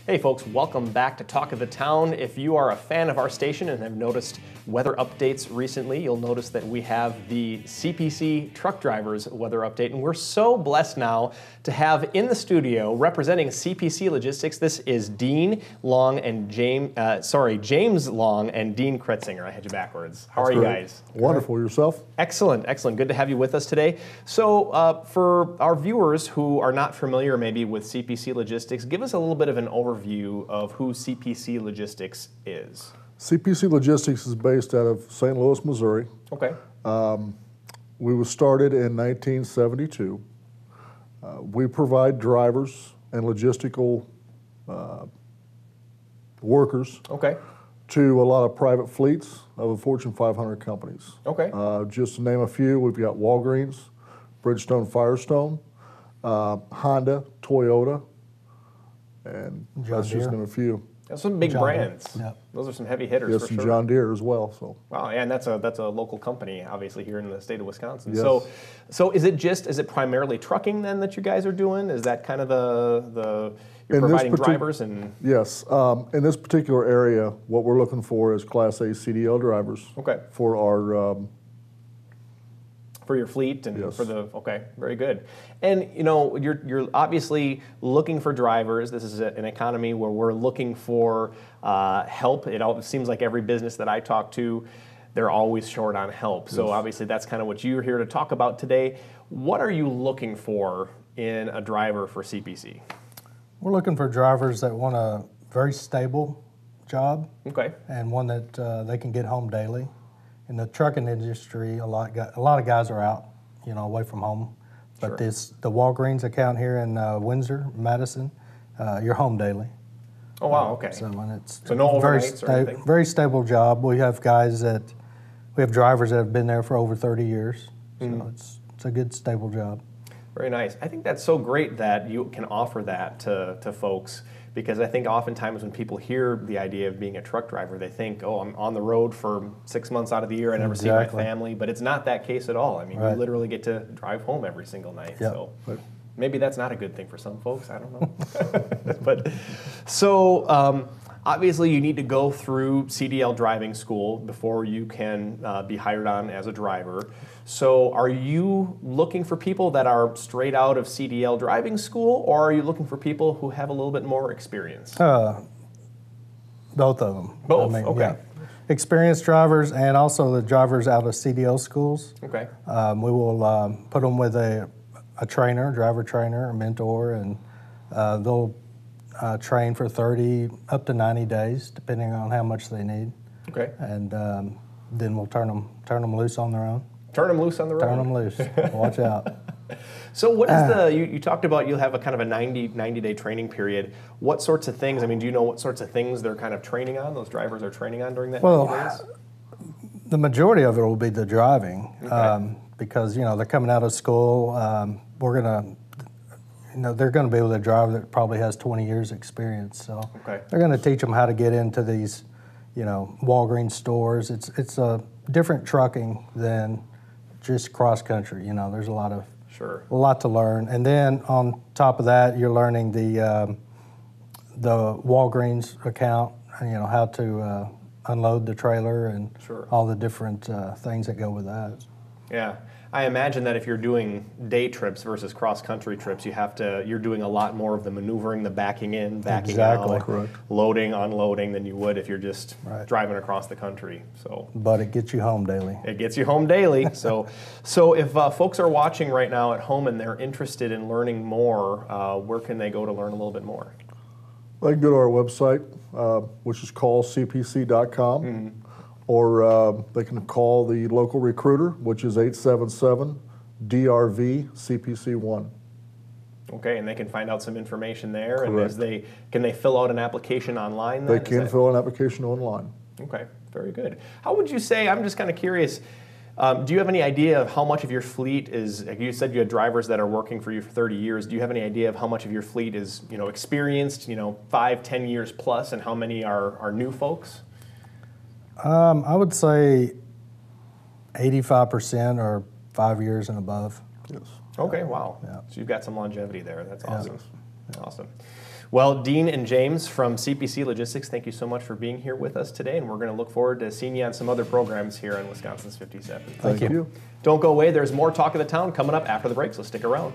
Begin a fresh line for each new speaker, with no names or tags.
Hey folks, welcome back to Talk of the Town. If you are a fan of our station and have noticed weather updates recently, you'll notice that we have the CPC truck drivers weather update, and we're so blessed now to have in the studio representing CPC Logistics. This is James Long and Dean Cretsinger. I had you backwards. How are you guys?
Wonderful. Yourself?
Excellent, excellent. Good to have you with us today. So for our viewers who are not familiar maybe with CPC Logistics, give us a little bit of an overview of who CPC Logistics is.
CPC Logistics is based out of St. Louis, Missouri.
Okay.
We were started in 1972. We provide drivers and logistical workers to a lot of private fleets of the Fortune 500 companies.
Okay.
Just to name a few, we've got Walgreens, Bridgestone Firestone, Honda, Toyota, and that's just name a few.
That's some big brands.
Yep.
Those are some heavy hitters
Yes,
for
and
sure.
John Deere as well. So.
Wow, yeah, and that's a local company, obviously here in the state of Wisconsin.
Yes.
So is it primarily trucking then that you guys are doing? Is that kind of you're providing drivers and?
Yes, in this particular area, what we're looking for is Class A CDL drivers.
Okay.
For our.
For your fleet and
yes.
for very good. And you know, you're obviously looking for drivers. This is an economy where we're looking for help. It seems like every business that I talk to, they're always short on help. So obviously that's kind of what you're here to talk about today. What are you looking for in a driver for CPC?
We're looking for drivers that want a very stable job.
Okay.
And one that they can get home daily. In the trucking industry, a lot of guys are out, away from home. But
Sure.
the Walgreens account here in Windsor, Madison, you're home daily.
Oh wow, okay.
So when it's
no overnights or anything?
Very stable job. We have drivers that have been there for over 30 years. So it's a good stable job.
Very nice. I think that's so great that you can offer that to folks, because I think oftentimes when people hear the idea of being a truck driver, they think, oh, I'm on the road for 6 months out of the year, I never see my family, but it's not that case at all. I mean, you literally get to drive home every single night.
Yep.
So maybe that's not a good thing for some folks, I don't know. But so obviously you need to go through CDL driving school before you can be hired on as a driver. So are you looking for people that are straight out of CDL driving school, or are you looking for people who have a little bit more experience?
Both of them.
Both, okay.
Yeah. Experienced drivers and also the drivers out of CDL schools.
Okay.
We will put them with a trainer, driver trainer, a mentor, and they'll train for 30 up to 90 days, depending on how much they need.
Okay.
And then we'll turn them loose on their own.
Turn them loose on the road.
Turn them loose. Watch out.
So what is you talked about you'll have a kind of a 90-day training period. What sorts of things, do you know what sorts of things they're kind of training on, those drivers are training on during that 90 days?
The majority of it will be the driving, because, they're coming out of school. We're going to, they're going to be with a driver that probably has 20 years experience. So they're going to teach them how to get into these, Walgreens stores. It's a different trucking than just cross country. There's a lot to learn. And then on top of that, you're learning the Walgreens account, how to unload the trailer and all the different things that go with that.
Yeah. I imagine that if you're doing day trips versus cross-country trips, you're doing a lot more of the maneuvering, the backing in, backing out, loading, unloading than you would if you're just driving across the country. So,
but it gets you home daily.
It gets you home daily. So if folks are watching right now at home and they're interested in learning more, where can they go to learn a little bit more?
They can go to our website, which is callcpc.com. Or they can call the local recruiter, which is 877-DRV-CPC1.
Okay, and they can find out some information there. Correct. And can they fill out an application online then?
They can fill an application online.
Okay, very good. How would you say, I'm just kind of curious, do you have any idea of how much of your fleet is, like you said you had drivers that are working for you for 30 years, do you have any idea of how much of your fleet is experienced, 5-10 years plus, and how many are new folks?
I would say 85% are 5 years and above.
Yes.
Okay, wow.
Yeah.
So you've got some longevity there. That's awesome.
Yeah.
Awesome. Well, Dean and James from CPC Logistics, thank you so much for being here with us today, and we're going to look forward to seeing you on some other programs here on Wisconsin's 57.
Thank you.
Don't go away. There's more Talk of the Town coming up after the break, so stick around.